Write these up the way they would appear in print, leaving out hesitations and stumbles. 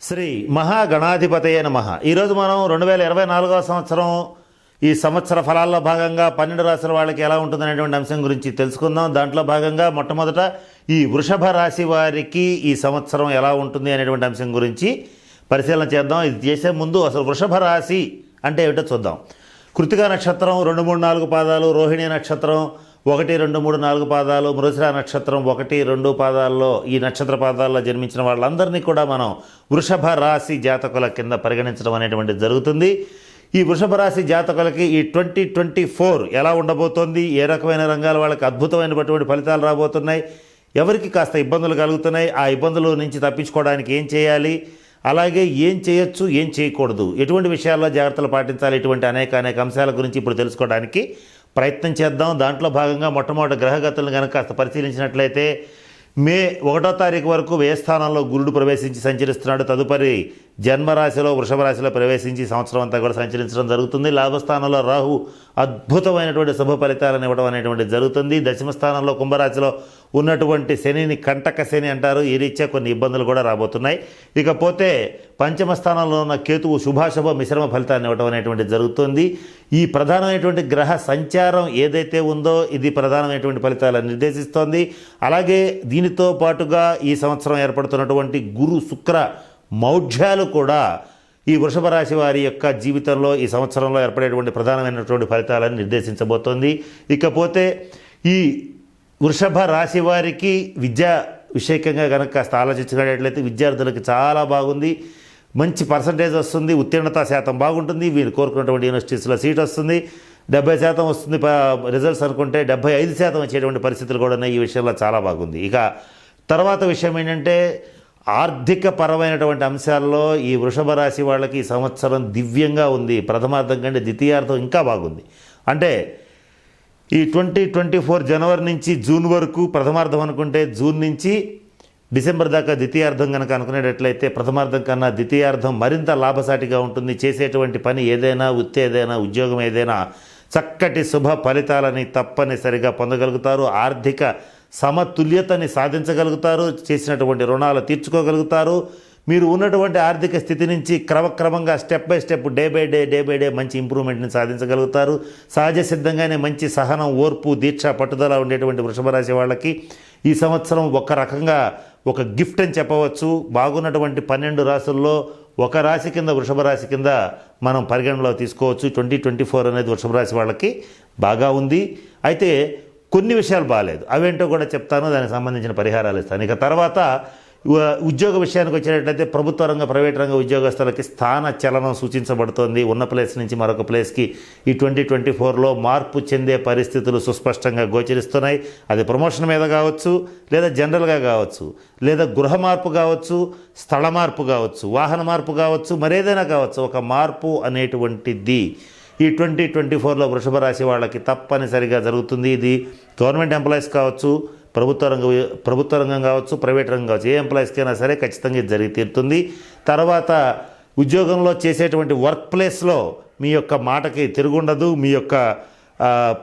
శ్రీ మహాగణాధిపతయే నమః. ఈరోజు మనం 2024వ సంవత్సరం ఈ సంవత్సర ఫలాల్లో భాగంగా 12 రాశుల వాళ్ళకి ఎలా ఉంటుందనేటువంటి అంశం గురించి తెలుసుకుందాం. దాంట్లో భాగంగా మొట్టమొదట ఈ వృషభ రాశి వారికి ఈ సంవత్సరం ఎలా ఉంటుంది అనేటువంటి అంశం గురించి పరిశీలన చేద్దాం. ఇది చేసే ముందు అసలు వృషభ రాశి అంటే ఏమిటో చూద్దాం. కృతికా నక్షత్రం 2, 3, 4 పాదాలు, రోహిణి నక్షత్రం 1, 2, 3, 4 పాదాలు, మృగశిర నక్షత్రం 1, 2 పాదాల్లో ఈ నక్షత్ర పాదాల్లో జన్మించిన వాళ్ళందరినీ కూడా మనం వృషభ రాశి జాతకుల కింద పరిగణించడం అనేటువంటిది జరుగుతుంది. ఈ వృషభ రాశి జాతకులకి ఈ 2024 ఎలా ఉండబోతోంది, ఏ రకమైన రంగాల వాళ్ళకి అద్భుతమైనటువంటి ఫలితాలు రాబోతున్నాయి, ఎవరికి కాస్త ఇబ్బందులు కలుగుతున్నాయి, ఆ ఇబ్బందుల నుంచి తప్పించుకోవడానికి ఏం చేయాలి, అలాగే ఏం చేయొచ్చు, ఏం చేయకూడదు, ఎటువంటి విషయాల్లో జాగ్రత్తలు పాటించాలి, ఇటువంటి అనేక అంశాల గురించి ఇప్పుడు తెలుసుకోవడానికి ప్రయత్నం చేద్దాం. దాంట్లో భాగంగా మొట్టమొదటి గ్రహగతులను కనుక కాస్త పరిశీలించినట్లయితే మే 1వ తారీఖు వరకు వ్యయ స్థానంలో గురుడు ప్రవేశించి సంచరిస్తున్నాడు. తదుపరి జన్మరాశిలో వృషభ రాశిలో ప్రవేశించి సంవత్సరం అంతా కూడా సంచరించడం జరుగుతుంది. లాభస్థానంలో రాహు అద్భుతమైనటువంటి శుభ ఫలితాలను ఇవ్వడం అనేటువంటిది జరుగుతుంది. దశమ స్థానంలో కుంభరాశిలో ఉన్నటువంటి శనిని కంటక శని అంటారు. ఈ రీత్యా కొన్ని ఇబ్బందులు కూడా రాబోతున్నాయి. ఇకపోతే పంచమ స్థానంలో ఉన్న కేతువు శుభాశుభ మిశ్రమ ఫలితాన్ని ఇవ్వడం అనేటువంటిది జరుగుతుంది. ఈ ప్రధానమైనటువంటి గ్రహ సంచారం ఏదైతే ఉందో ఇది ప్రధానమైనటువంటి ఫలితాలను నిర్దేశిస్తోంది. అలాగే దీనితో పాటుగా ఈ సంవత్సరం ఏర్పడుతున్నటువంటి గురు శుక్ర మౌఢ్యాలు కూడా ఈ వృషభ రాశి వారి యొక్క జీవితంలో ఈ సంవత్సరంలో ఏర్పడేటువంటి ప్రధానమైనటువంటి ఫలితాలను నిర్దేశించబోతోంది. ఇకపోతే ఈ వృషభ రాశి వారికి విద్యా విషయకంగా కనుక కాస్త ఆలోచించుకునేట్లయితే విద్యార్థులకు చాలా బాగుంది. మంచి పర్సంటేజ్ వస్తుంది, ఉత్తీర్ణత శాతం బాగుంటుంది, వీరు కోరుకున్నటువంటి యూనివర్సిటీస్లో సీట్ వస్తుంది, 70% వస్తుంది రిజల్ట్స్ అనుకుంటే 75% వచ్చేటువంటి పరిస్థితులు కూడా ఉన్నాయి. ఈ విషయంలో చాలా బాగుంది. ఇక తర్వాత విషయం ఏంటంటే ఆర్థిక పరమైనటువంటి అంశాల్లో ఈ వృషభ రాశి వాళ్ళకి ఈ సంవత్సరం దివ్యంగా ఉంది. ప్రథమార్థం కంటే ద్వితీయార్థం ఇంకా బాగుంది. అంటే ఈ 2024 జనవరి నుంచి జూన్ వరకు ప్రథమార్థం అనుకుంటే జూన్ నుంచి డిసెంబర్ దాకా ద్వితీయార్థం కనుక అనుకునేటట్లయితే ప్రథమార్థం కన్నా ద్వితీయార్థం మరింత లాభసాటిగా ఉంటుంది. చేసేటువంటి పని ఏదైనా, వృత్తి ఏదైనా, ఉద్యోగం ఏదైనా చక్కటి శుభ ఫలితాలని తప్పనిసరిగా పొందగలుగుతారు. ఆర్థిక సమతుల్యతని సాధించగలుగుతారు. చేసినటువంటి రుణాలు తీర్చుకోగలుగుతారు. మీరు ఉన్నటువంటి ఆర్థిక స్థితి నుంచి క్రమక్రమంగా step by step day by day మంచి ఇంప్రూవ్మెంట్ని సాధించగలుగుతారు. సహజ సిద్ధంగానే మంచి సహనం, ఓర్పు, దీక్ష, పట్టుదల ఉండేటువంటి వృషభ రాశి వాళ్ళకి ఈ సంవత్సరం ఒక రకంగా ఒక గిఫ్ట్ అని చెప్పవచ్చు. బాగున్నటువంటి 12 రాశుల్లో ఒక రాశి కింద వృషభ రాశి కింద మనం పరిగణలో తీసుకోవచ్చు. 2024 అనేది వృషభ రాశి వాళ్ళకి బాగా ఉంది. అయితే కొన్ని విషయాలు బాగాలేదు, అవేంటో కూడా చెప్తాను, దానికి సంబంధించిన పరిహారాలు ఇస్తాను. ఇక తర్వాత ఉద్యోగ విషయానికి వచ్చేటట్లయితే ప్రభుత్వ రంగ, ప్రైవేట్ రంగ ఉద్యోగస్తులకి స్థాన చలనం సూచించబడుతోంది. ఉన్న ప్లేస్ నుంచి మరొక ప్లేస్కి ఈ 2024లో మార్పు చెందే పరిస్థితులు సుస్పష్టంగా గోచరిస్తున్నాయి. అది ప్రమోషన్ మీద కావచ్చు, లేదా జనరల్గా కావచ్చు, లేదా గృహ మార్పు కావచ్చు, స్థల మార్పు కావచ్చు, వాహన మార్పు కావచ్చు, మరేదైనా కావచ్చు. ఒక మార్పు అనేటువంటిది ఈ 2024లో వృషభ రాశి వాళ్ళకి తప్పనిసరిగా జరుగుతుంది. ఇది గవర్నమెంట్ ఎంప్లాయీస్ కావచ్చు, ప్రభుత్వ రంగం కావచ్చు, ప్రైవేట్ రంగం కావచ్చు, ఏ ఎంప్లాయీస్కైనా సరే ఖచ్చితంగా ఇది జరిగి తీరుతుంది. తర్వాత ఉద్యోగంలో చేసేటువంటి వర్క్ ప్లేస్లో మీ యొక్క మాటకి తిరుగుండదు. మీ యొక్క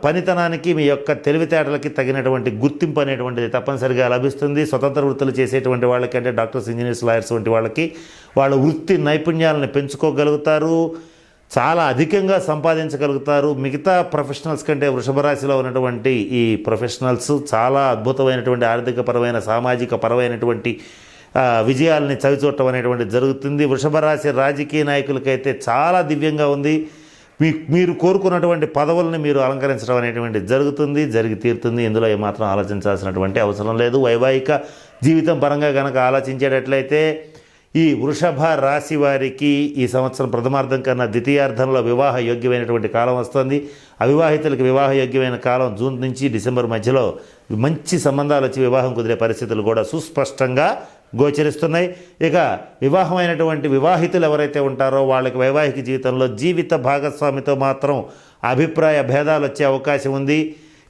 పనితనానికి, మీ యొక్క తెలివితేటలకి తగినటువంటి గుర్తింపు అనేటువంటిది తప్పనిసరిగా లభిస్తుంది. స్వతంత్ర వృత్తులు చేసేటువంటి వాళ్ళకి, అంటే డాక్టర్స్, ఇంజనీర్స్, లాయర్స్ వంటి వాళ్ళకి వాళ్ళ వృత్తి నైపుణ్యాలను పెంచుకోగలుగుతారు, చాలా అధికంగా సంపాదించగలుగుతారు. మిగతా ప్రొఫెషనల్స్ కంటే వృషభ రాశిలో ఉన్నటువంటి ఈ ప్రొఫెషనల్స్ చాలా అద్భుతమైనటువంటి ఆర్థికపరమైన, సామాజిక పరమైనటువంటి విజయాలని చవిచూడటం అనేటువంటి జరుగుతుంది. వృషభ రాశి రాజకీయ నాయకులకైతే చాలా దివ్యంగా ఉంది. మీరు కోరుకున్నటువంటి పదవుల్ని మీరు అలంకరించడం అనేటువంటి జరుగుతుంది, జరిగి తీరుతుంది. ఇందులో ఏమాత్రం ఆలోచించాల్సినటువంటి అవసరం లేదు. వైవాహిక జీవితం పరంగా కనుక ఆలోచించేటట్లయితే ఈ వృషభ రాశి వారికి ఈ సంవత్సరం ప్రథమార్థం కన్నా ద్వితీయార్థంలో వివాహ యోగ్యమైనటువంటి కాలం వస్తుంది. అవివాహితులకు వివాహ యోగ్యమైన కాలం జూన్ నుంచి డిసెంబర్ మధ్యలో మంచి సంబంధాలు వచ్చి వివాహం కుదిరే పరిస్థితులు కూడా సుస్పష్టంగా గోచరిస్తున్నాయి. ఇక వివాహమైనటువంటి వివాహితులు ఎవరైతే ఉంటారో వాళ్ళకి వైవాహిక జీవితంలో జీవిత భాగస్వామితో మాత్రం అభిప్రాయ భేదాలు వచ్చే అవకాశం ఉంది.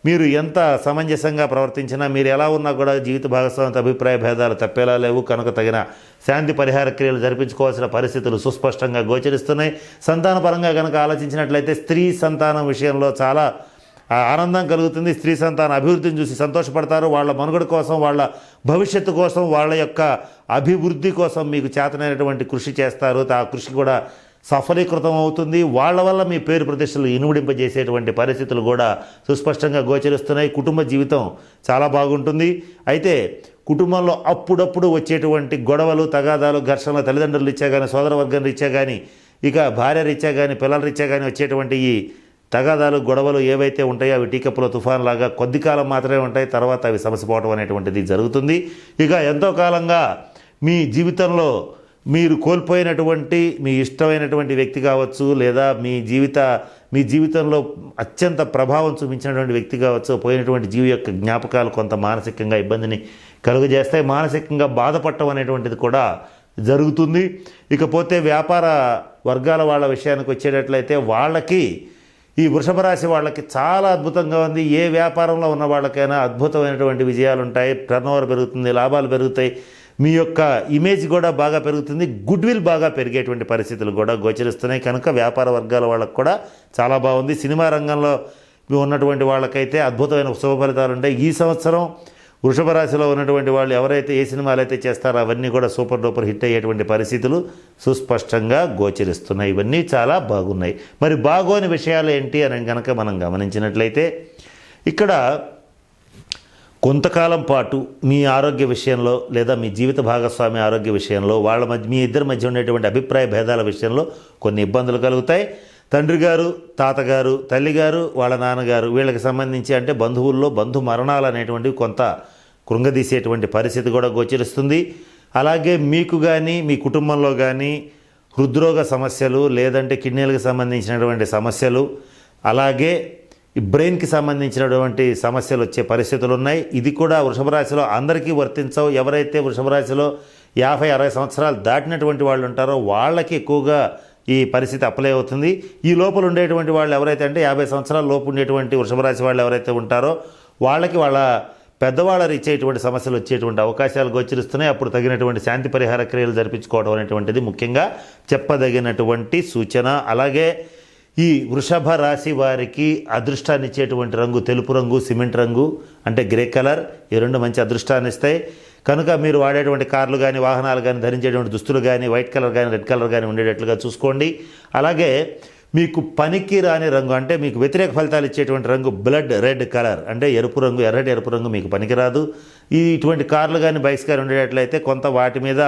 మీరు ఎంత సమంజసంగా ప్రవర్తించినా, మీరు ఎలా ఉన్నా కూడా జీవిత భాగస్వామితో అభిప్రాయ భేదాలు తప్పేలా లేవు. కనుక తగిన శాంతి పరిహార క్రియలు జరిపించుకోవాల్సిన పరిస్థితులు సుస్పష్టంగా గోచరిస్తున్నాయి. సంతానపరంగా కనుక ఆలోచించినట్లయితే స్త్రీ సంతానం విషయంలో చాలా ఆ ఆనందం కలుగుతుంది. స్త్రీ సంతాన అభివృద్ధిని చూసి సంతోషపడతారు. వాళ్ళ మనుగడ కోసం, వాళ్ళ భవిష్యత్తు కోసం, వాళ్ళ యొక్క అభివృద్ధి కోసం మీకు చేతనైనటువంటి కృషి చేస్తారు. ఆ కృషి కూడా సఫలీకృతం అవుతుంది. వాళ్ళ వల్ల మీ పేరు ప్రతిష్టలు ఇనుమడింపజేసేటువంటి పరిస్థితులు కూడా సుస్పష్టంగా గోచరిస్తున్నాయి. కుటుంబ జీవితం చాలా బాగుంటుంది. అయితే కుటుంబంలో అప్పుడప్పుడు వచ్చేటువంటి గొడవలు, తగాదాలు, ఘర్షణలు తల్లిదండ్రులు రీత్యా కానీ, సోదరవర్గం రీత్యా కానీ, ఇక భార్య రీత్యా కానీ, పిల్లల రీత్యా కానీ వచ్చేటువంటి ఈ తగాదాలు, గొడవలు ఏవైతే ఉంటాయో అవి టీకప్పుల తుఫాన్ లాగా కొద్ది కాలం మాత్రమే ఉంటాయి. తర్వాత అవి సమసిపోవడం అనేటువంటిది జరుగుతుంది. ఇక ఎంతో కాలంగా మీ జీవితంలో మీరు కోల్పోయినటువంటి మీ ఇష్టమైనటువంటి వ్యక్తి కావచ్చు, లేదా మీ జీవితంలో అత్యంత ప్రభావం చూపించినటువంటి వ్యక్తి కావచ్చు, పోయినటువంటి జీవి యొక్క జ్ఞాపకాలు కొంత మానసికంగా ఇబ్బందిని కలుగజేస్తాయి. మానసికంగా బాధపడటం అనేటువంటిది కూడా జరుగుతుంది. ఇకపోతే వ్యాపార వర్గాల వాళ్ళ విషయానికి వచ్చేటట్లయితే వాళ్ళకి, ఈ వృషభ రాశి వాళ్ళకి చాలా అద్భుతంగా ఉంది. ఏ వ్యాపారంలో ఉన్న వాళ్ళకైనా అద్భుతమైనటువంటి విజయాలు ఉంటాయి. టర్నోవర్ పెరుగుతుంది, లాభాలు పెరుగుతాయి, మీ యొక్క ఇమేజ్ కూడా బాగా పెరుగుతుంది, గుడ్ విల్ బాగా పెరిగేటువంటి పరిస్థితులు కూడా గోచరిస్తున్నాయి. కనుక వ్యాపార వర్గాల వాళ్ళకు కూడా చాలా బాగుంది. సినిమా రంగంలో ఉన్నటువంటి వాళ్ళకైతే అద్భుతమైన శుభ ఫలితాలు ఉంటాయి. ఈ సంవత్సరం వృషభ రాశిలో ఉన్నటువంటి వాళ్ళు ఎవరైతే ఏ సినిమాలు అయితే చేస్తారో అవన్నీ కూడా సూపర్ డూపర్ హిట్ అయ్యేటువంటి పరిస్థితులు సుస్పష్టంగా గోచరిస్తున్నాయి. ఇవన్నీ చాలా బాగున్నాయి. మరి బాగోని విషయాలు ఏంటి అని కనుక మనం గమనించినట్లయితే, ఇక్కడ కొంతకాలం పాటు మీ ఆరోగ్య విషయంలో, లేదా మీ జీవిత భాగస్వామి ఆరోగ్య విషయంలో, వాళ్ళ మధ్య, మీ ఇద్దరి మధ్య ఉండేటువంటి అభిప్రాయ భేదాల విషయంలో కొన్ని ఇబ్బందులు కలుగుతాయి. తండ్రి గారు, తాతగారు, తల్లిగారు, వాళ్ళ నాన్నగారు, వీళ్ళకి సంబంధించి అంటే బంధువుల్లో బంధు మరణాలు అనేటువంటివి కొంత కృంగదీసేటువంటి పరిస్థితి కూడా గోచరిస్తుంది. అలాగే మీకు కానీ, మీ కుటుంబంలో కానీ హృద్రోగ సమస్యలు, లేదంటే కిడ్నీలకు సంబంధించినటువంటి సమస్యలు, అలాగే ఈ బ్రెయిన్కి సంబంధించినటువంటి సమస్యలు వచ్చే పరిస్థితులు ఉన్నాయి. ఇది కూడా వృషభ రాశిలో అందరికీ వర్తించవు. ఎవరైతే వృషభ రాశిలో 50-60 సంవత్సరాలు దాటినటువంటి వాళ్ళు ఉంటారో వాళ్ళకి ఎక్కువగా ఈ పరిస్థితి అప్లై అవుతుంది. ఈ లోపల ఉండేటువంటి వాళ్ళు ఎవరైతే, అంటే 50 సంవత్సరాల లోపు ఉండేటువంటి వృషభ రాశి వాళ్ళు ఎవరైతే ఉంటారో వాళ్ళకి వాళ్ళ పెద్దవాళ్ళ ఇచ్చేటువంటి సమస్యలు వచ్చేటువంటి అవకాశాలు గోచరిస్తున్నాయి. అప్పుడు తగినటువంటి శాంతి పరిహార క్రియలు జరిపించుకోవడం అనేటువంటిది ముఖ్యంగా చెప్పదగినటువంటి సూచన. అలాగే ఈ వృషభ రాశి వారికి అదృష్టాన్ని ఇచ్చేటువంటి రంగు తెలుపు రంగు, సిమెంట్ రంగు అంటే గ్రే కలర్. ఈ రెండు మంచి అదృష్టాన్ని ఇస్తాయి. కనుక మీరు వాడేటువంటి కార్లు కానీ, వాహనాలు కానీ, ధరించేటువంటి దుస్తులు కానీ వైట్ కలర్ కానీ, రెడ్ కలర్ కానీ ఉండేటట్లుగా చూసుకోండి. అలాగే మీకు పనికి రాని రంగు అంటే మీకు వ్యతిరేక ఫలితాలు ఇచ్చేటువంటి రంగు బ్లడ్ రెడ్ కలర్ అంటే ఎరుపు రంగు, ఎర్రటి ఎరుపు రంగు మీకు పనికిరాదు. ఇటువంటి కార్లు కానీ, బైక్స్ కానీ ఉండేటట్లయితే కొంత వాటి మీద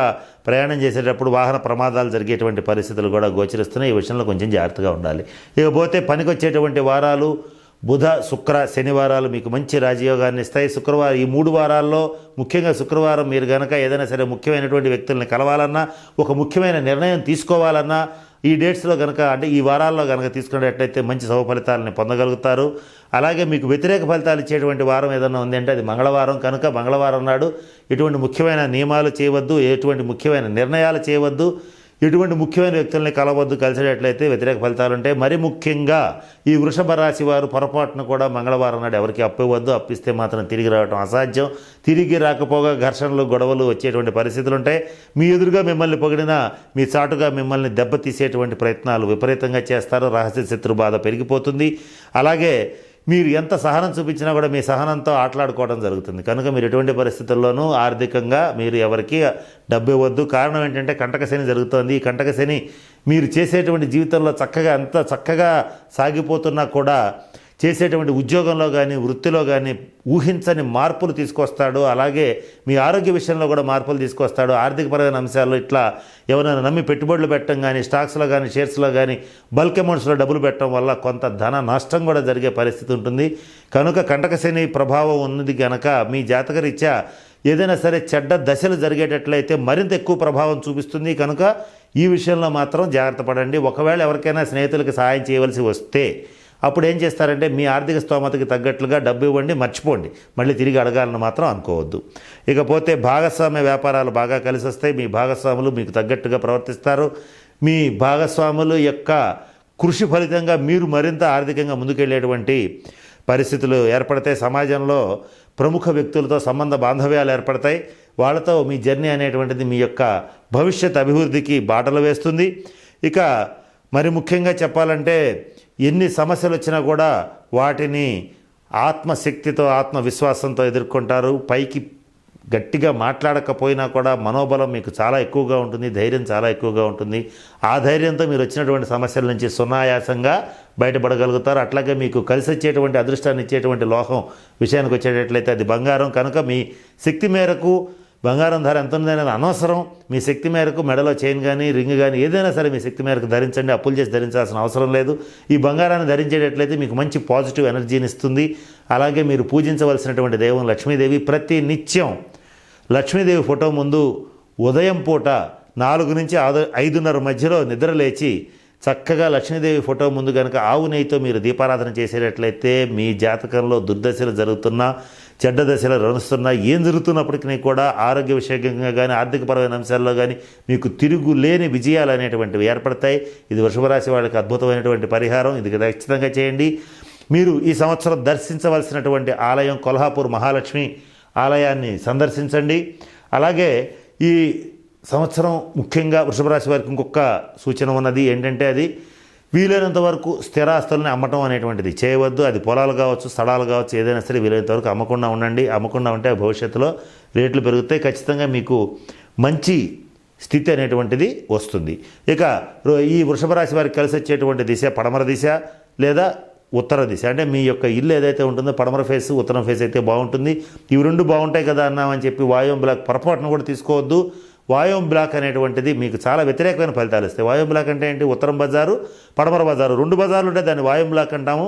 ప్రయాణం చేసేటప్పుడు వాహన ప్రమాదాలు జరిగేటువంటి పరిస్థితులు కూడా గోచరిస్తున్నాయి. ఈ విషయంలో కొంచెం జాగ్రత్తగా ఉండాలి. ఇకపోతే పనికి వచ్చేటువంటి వారాలు బుధ, శుక్ర, శనివారాలు మీకు మంచి రాజయోగాన్ని ఇస్తాయి. శుక్రవారం, ఈ 3 వారాల్లో ముఖ్యంగా శుక్రవారం మీరు కనుక ఏదైనా సరే ముఖ్యమైనటువంటి వ్యక్తుల్ని కలవాలన్నా, ఒక ముఖ్యమైన నిర్ణయం తీసుకోవాలన్నా ఈ డేట్స్లో కనుక, అంటే ఈ వారాల్లో కనుక తీసుకునేటట్లయితే మంచి శుభ ఫలితాలని పొందగలుగుతారు. అలాగే మీకు వ్యతిరేక ఫలితాలు ఇచ్చేటువంటి వారం ఏదైనా ఉంది అంటే అది మంగళవారం. కనుక మంగళవారం నాడు ఎటువంటి ముఖ్యమైన నియమాలు చేయవద్దు, ఎటువంటి ముఖ్యమైన నిర్ణయాలు చేయవద్దు, ఎటువంటి ముఖ్యమైన వ్యక్తుల్ని కలవద్దు. కలిసేటట్లయితే వ్యతిరేక ఫలితాలు ఉంటాయి. మరి ముఖ్యంగా ఈ వృషభ రాశి వారు పొరపాటును కూడా మంగళవారం నాడు ఎవరికి అప్పివ్వద్దు. అప్పిస్తే మాత్రం తిరిగి రావడం అసాధ్యం. తిరిగి రాకపోగా ఘర్షణలు, గొడవలు వచ్చేటువంటి పరిస్థితులు ఉంటాయి. మీ ఎదురుగా మిమ్మల్ని పొగిడినా మీ చాటుగా మిమ్మల్ని దెబ్బతీసేటువంటి ప్రయత్నాలు విపరీతంగా చేస్తారు. రహస్య శత్రు బాధ పెరిగిపోతుంది. అలాగే మీరు ఎంత సహనం చూపించినా కూడా మీ సహనంతో ఆటలాడుకోవడం జరుగుతుంది. కనుక మీరు ఎటువంటి పరిస్థితుల్లోనూ ఆర్థికంగా మీరు ఎవరికి డబ్బు ఇవ్వద్దు. కారణం ఏంటంటే కంటక శని జరుగుతోంది. ఈ కంటక శని మీరు చేసేటువంటి జీవితంలో అంత చక్కగా సాగిపోతున్నా కూడా చేసేటువంటి ఉద్యోగంలో కానీ, వృత్తిలో కానీ ఊహించని మార్పులు తీసుకొస్తాడు. అలాగే మీ ఆరోగ్య విషయంలో కూడా మార్పులు తీసుకొస్తాడు. ఆర్థికపరమైన అంశాల్లో ఇట్లా ఎవరైనా నమ్మి పెట్టుబడులు పెట్టడం కానీ, స్టాక్స్లో కానీ, షేర్స్లో కానీ బల్క్ అమౌంట్స్లో డబ్బులు పెట్టడం వల్ల కొంత ధన నష్టం కూడా జరిగే పరిస్థితి ఉంటుంది. కనుక కంటకశని ప్రభావం ఉన్నది కనుక మీ జాతకరీత్యా ఏదైనా సరే చెడ్డ దశలు జరిగేటట్లయితే మరింత ఎక్కువ ప్రభావం చూపిస్తుంది. కనుక ఈ విషయంలో మాత్రం జాగ్రత్త పడండి. ఒకవేళ ఎవరికైనా స్నేహితులకి సహాయం చేయవలసి వస్తే అప్పుడు ఏం చేస్తారంటే మీ ఆర్థిక స్తోమతకి తగ్గట్లుగా డబ్బు ఇవ్వండి, మర్చిపోండి. మళ్ళీ తిరిగి అడగాలని మాత్రం అనుకోవద్దు. ఇకపోతే భాగస్వామ్య వ్యాపారాలు బాగా కలిసి వస్తాయి. మీ భాగస్వాములు మీకు తగ్గట్టుగా ప్రవర్తిస్తారు. మీ భాగస్వాములు యొక్క కృషి ఫలితంగా మీరు మరింత ఆర్థికంగా ముందుకెళ్ళేటువంటి పరిస్థితులు ఏర్పడతాయి. సమాజంలో ప్రముఖ వ్యక్తులతో సంబంధ బాంధవ్యాలు ఏర్పడతాయి. వాళ్ళతో మీ జర్నీ అనేటువంటిది మీ యొక్క భవిష్యత్ అభివృద్ధికి బాటలు వేస్తుంది. ఇక మరి ముఖ్యంగా చెప్పాలంటే ఎన్ని సమస్యలు వచ్చినా కూడా వాటిని ఆత్మశక్తితో ఆత్మవిశ్వాసంతో ఎదుర్కొంటారు. పైకి గట్టిగా మాట్లాడకపోయినా కూడా మనోబలం మీకు చాలా ఎక్కువగా ఉంటుంది, ధైర్యం చాలా ఎక్కువగా ఉంటుంది. ఆ ధైర్యంతో మీరు వచ్చినటువంటి సమస్యల నుంచి సునాయాసంగా బయటపడగలుగుతారు. అట్లాగే మీకు కలిసి వచ్చేటువంటి అదృష్టాన్ని ఇచ్చేటువంటి లోహం విషయానికి వచ్చేటట్లయితే అది బంగారం. కనుక మీ శక్తి మేరకు బంగారం ధర ఎంత ఉందనేది అనవసరం. మీ శక్తి మేరకు మెడలో చైన్ కానీ రింగ్ కానీ ఏదైనా సరే మీ శక్తి మేరకు ధరించండి. అప్పులు చేసి ధరించాల్సిన అవసరం లేదు. ఈ బంగారాన్ని ధరించేటట్లయితే మీకు మంచి పాజిటివ్ ఎనర్జీని ఇస్తుంది. అలాగే మీరు పూజించవలసినటువంటి దైవం లక్ష్మీదేవి. ప్రతి నిత్యం లక్ష్మీదేవి ఫోటో ముందు ఉదయం పూట 4 నుంచి 5:30 మధ్యలో నిద్ర లేచి చక్కగా లక్ష్మీదేవి ఫోటో ముందు కనుక ఆవు నెయ్యితో మీరు దీపారాధన చేసేటట్లయితే మీ జాతకంలో దుర్దశలు జరుగుతున్నా, చెడ్డ దశలు రణిస్తున్నా, ఏం జరుగుతున్నప్పటికీ కూడా ఆరోగ్య విషయంగా కానీ ఆర్థికపరమైన అంశాల్లో కానీ మీకు తిరుగులేని విజయాలు అనేటువంటివి ఏర్పడతాయి. ఇది వృషభ రాశి వాళ్ళకి అద్భుతమైనటువంటి పరిహారం. ఇది ఖచ్చితంగా చేయండి. మీరు ఈ సంవత్సరం దర్శించవలసినటువంటి ఆలయం కొల్హాపూర్ మహాలక్ష్మి ఆలయాన్ని సందర్శించండి. అలాగే ఈ సంవత్సరం ముఖ్యంగా వృషభ రాశి వారికి ఇంకొక సూచన ఉన్నది. ఏంటంటే అది వీలైనంత వరకు స్థిరాస్తుల్ని అమ్మటం అనేటువంటిది చేయవద్దు. అది పొలాలు కావచ్చు, స్థలాలు కావచ్చు, ఏదైనా సరే వీలైనంత వరకు అమ్మకుండా ఉండండి. అమ్మకుండా ఉంటే భవిష్యత్తులో రేట్లు పెరుగుతాయి. ఖచ్చితంగా మీకు మంచి స్థితి అనేటువంటిది వస్తుంది. ఇక ఈ వృషభ రాశి వారికి కలిసి వచ్చేటువంటి దిశ పడమర దిశ లేదా ఉత్తర దిశ. అంటే మీ యొక్క ఇల్లు ఏదైతే ఉంటుందో పడమర ఫేస్, ఉత్తరం ఫేస్ అయితే బాగుంటుంది. ఇవి రెండు బాగుంటాయి కదా అన్నామని చెప్పి వాయువ్యం బ్లాక్ పొరపాటును కూడా తీసుకోవద్దు. వాయువ్యం బ్లాక్ అనేటువంటిది మీకు చాలా వ్యతిరేకమైన ఫలితాలు ఇస్తాయి. వాయువ్యం బ్లాక్ అంటే ఏంటి? ఉత్తరం బజారు, పడమర బజారు, 2 బజార్లు ఉంటే దాన్ని వాయువ్యం బ్లాక్ అంటాము.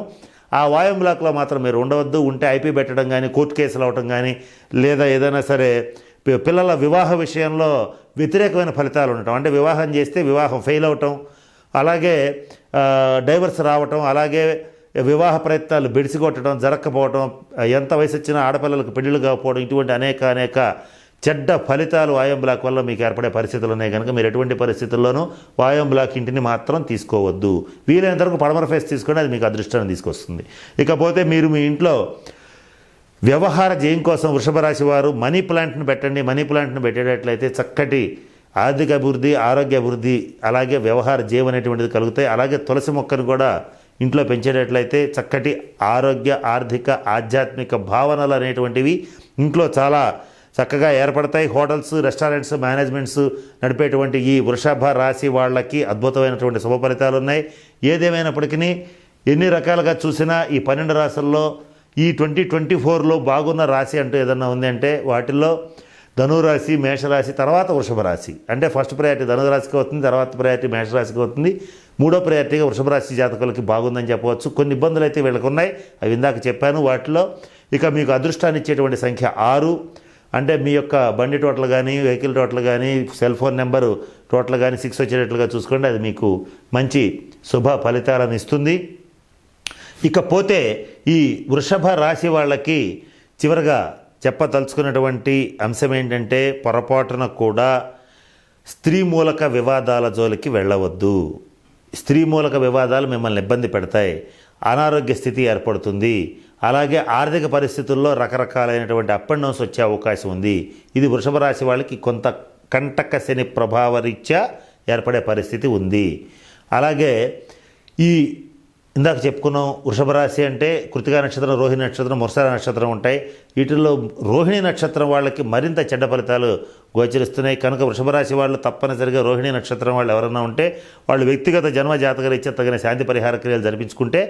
ఆ వాయువ్యం బ్లాక్లో మాత్రం మీరు ఉండవద్దు. ఉంటే ఐపీ పెట్టడం కానీ, కోర్టు కేసులు అవటం కానీ, లేదా ఏదైనా సరే పిల్లల వివాహ విషయంలో వ్యతిరేకమైన ఫలితాలు ఉండటం. అంటే వివాహం చేస్తే వివాహం ఫెయిల్ అవటం, అలాగే డైవర్స్ రావటం, అలాగే వివాహ ప్రయత్నాలు బెడిసికొట్టడం, జరగకపోవడం, ఎంత వయసు వచ్చినా ఆడపిల్లలకు పెళ్లిళ్ళు కాకపోవడం, ఇటువంటి అనేక చెడ్డ ఫలితాలు వాయువ్యం బ్లాక్ వల్ల మీకు ఏర్పడే పరిస్థితులు ఉన్నాయి. కనుక మీరు ఎటువంటి పరిస్థితుల్లోనూ వాయువ్యం బ్లాక్ ఇంటిని మాత్రం తీసుకోవద్దు. వీలైనంత వరకు పడమర ఫేస్ తీసుకొని అది మీకు అదృష్టాన్ని తీసుకొస్తుంది. ఇకపోతే మీరు మీ ఇంట్లో వ్యవహార జయం కోసం వృషభ రాశి వారు మనీ ప్లాంట్ను పెట్టండి. మనీ ప్లాంట్ను పెట్టేటట్లయితే చక్కటి ఆర్థిక అభివృద్ధి, ఆరోగ్య అభివృద్ధి, అలాగే వ్యవహార జయం అనేటువంటిది కలుగుతాయి. అలాగే తులసి మొక్కను కూడా ఇంట్లో పెంచేటట్లయితే చక్కటి ఆరోగ్య, ఆర్థిక, ఆధ్యాత్మిక భావనలు అనేటువంటివి ఇంట్లో చాలా చక్కగా ఏర్పడతాయి. హోటల్స్, రెస్టారెంట్స్, మేనేజ్మెంట్స్ నడిపేటువంటి ఈ వృషభ రాశి వాళ్ళకి అద్భుతమైనటువంటి శుభ ఫలితాలు ఉన్నాయి. ఏదేమైనప్పటికీ ఎన్ని రకాలుగా చూసినా ఈ 12 రాశుల్లో ఈ 2024లో బాగున్న రాశి అంటూ ఏదన్నా ఉంది అంటే వాటిల్లో ధనురాశి, మేషరాశి, తర్వాత వృషభ రాశి. అంటే ఫస్ట్ ప్రయారిటీ ధనురాశికి అవుతుంది, తర్వాత ప్రయారిటీ మేషరాశికి అవుతుంది, మూడో ప్రయారిటీగా వృషభ రాశి జాతకులకి బాగుందని చెప్పవచ్చు. కొన్ని ఇబ్బందులు అయితే వీళ్ళకు ఉన్నాయి, అవి ఇందాక చెప్పాను. వాటిలో ఇక మీకు అదృష్టాన్ని ఇచ్చేటువంటి సంఖ్య 6. అంటే మీ యొక్క బండి టోటల్ కానీ, వెహికల్ టోటల్ కానీ, సెల్ ఫోన్ నెంబరు టోటల్ కానీ 6 వచ్చేటట్లుగా చూసుకోండి. అది మీకు మంచి శుభ ఫలితాలను ఇస్తుంది. ఇకపోతే ఈ వృషభ రాశి వాళ్ళకి చివరగా చెప్పదలుచుకున్నటువంటి అంశం ఏంటంటే పొరపాటున కూడా స్త్రీ మూలక వివాదాల జోలికి వెళ్ళవద్దు. స్త్రీ మూలక వివాదాలు మిమ్మల్ని ఇబ్బంది పెడతాయి, అనారోగ్య స్థితి ఏర్పడుతుంది. అలాగే ఆర్థిక పరిస్థితుల్లో రకరకాలైనటువంటి అప్ అండ్ డౌన్స్ వచ్చే అవకాశం ఉంది. ఇది వృషభ రాశి వాళ్ళకి కొంత కంటక శని ప్రభావరీత్యా ఏర్పడే పరిస్థితి ఉంది. అలాగే ఈ ఇందాక చెప్పుకున్నాం వృషభ రాశి అంటే కృతికా నక్షత్రం, రోహిణి నక్షత్రం, మృగశిర నక్షత్రం ఉంటాయి. వీటిల్లో రోహిణి నక్షత్రం వాళ్ళకి మరింత చెడ్డ ఫలితాలు గోచరిస్తున్నాయి. కనుక వృషభ రాశి వాళ్ళు తప్పనిసరిగా రోహిణి నక్షత్రం వాళ్ళు ఎవరైనా ఉంటే వాళ్ళు వ్యక్తిగత జన్మ జాతకరీత్యా తగిన శాంతి పరిహార క్రియలు జరిపించుకుంటే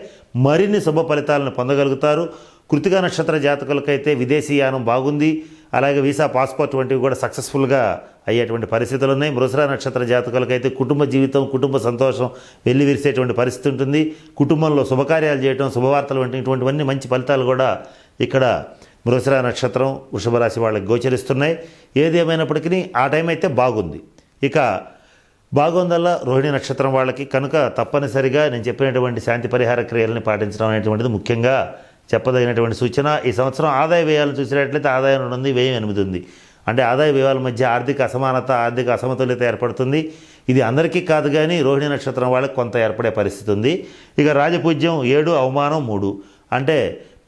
మరిన్ని శుభ ఫలితాలను పొందగలుగుతారు. కృతికా నక్షత్ర జాతకులకైతే విదేశీయానం బాగుంది. అలాగే వీసా, పాస్పోర్ట్ వంటివి కూడా సక్సెస్ఫుల్గా అయ్యేటువంటి పరిస్థితులు ఉన్నాయి. మృగశిర నక్షత్ర జాతకులకైతే కుటుంబ జీవితం, కుటుంబ సంతోషం వెళ్ళి విరిసేటువంటి పరిస్థితి ఉంటుంది. కుటుంబంలో శుభకార్యాలు చేయడం, శుభవార్తలు వంటి ఇటువంటివన్నీ మంచి ఫలితాలు కూడా ఇక్కడ మృగశిర నక్షత్రం, వృషభ రాశి వాళ్ళకి గోచరిస్తున్నాయి. ఏది ఏమైనప్పటికీ ఆ టైం అయితే బాగుంది. ఇక బాగుందల్లా రోహిణి నక్షత్రం వాళ్ళకి. కనుక తప్పనిసరిగా నేను చెప్పినటువంటి శాంతి పరిహార క్రియలని పాటించడం అనేటువంటిది ముఖ్యంగా చెప్పదగినటువంటి సూచన. ఈ సంవత్సరం ఆదాయ వ్యయాలను చూసినట్లయితే ఆదాయం 2 ఉంది, వ్యయం 8 ఉంది. అంటే ఆదాయ వ్యయాల మధ్య ఆర్థిక అసమానత, ఆర్థిక అసమతుల్యత ఏర్పడుతుంది. ఇది అందరికీ కాదు కానీ రోహిణి నక్షత్రం వాళ్ళకి కొంత ఏర్పడే పరిస్థితి ఉంది. ఇక రాజపూజ్యం 7, అవమానం 3. అంటే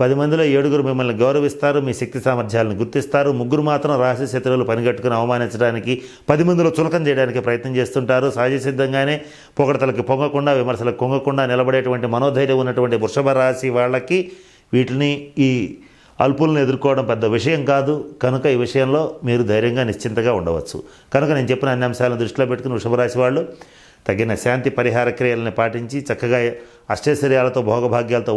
10 మందిలో 7 మిమ్మల్ని గౌరవిస్తారు, మీ శక్తి సామర్థ్యాలను గుర్తిస్తారు. 3 మాత్రం రహస్య శత్రువులు పనిగట్టుకుని అవమానించడానికి, 10 మందిలో చులకం చేయడానికి ప్రయత్నం చేస్తుంటారు. సహజ సిద్ధంగానే పొగడతలకు పొంగకుండా, విమర్శలకు కొంగకుండా నిలబడేటువంటి మనోధైర్యం ఉన్నటువంటి వృషభ రాశి వాళ్ళకి వీటిని, ఈ అల్పులను ఎదుర్కోవడం పెద్ద విషయం కాదు. కనుక ఈ విషయంలో మీరు ధైర్యంగా నిశ్చింతగా ఉండవచ్చు. కనుక నేను చెప్పిన అన్ని అంశాలను దృష్టిలో పెట్టుకుని వృషభ రాశి వాళ్ళు తగిన శాంతి పరిహార క్రియలను పాటించి చక్కగా అష్టైశ్వర్యాలతో భోగభాగ్యాలతో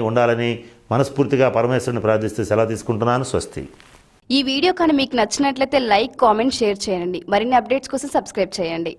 ఉండాలని మనస్ఫూర్తిగా పరమేశ్వరుని ప్రార్థిస్తూ సెలవు తీసుకుంటున్నాను. స్వస్తి. ఈ వీడియో కానీ మీకు నచ్చినట్లయితే లైక్, కామెంట్, షేర్ చేయండి. మరిన్ని అప్డేట్స్ కోసం సబ్స్క్రైబ్ చేయండి.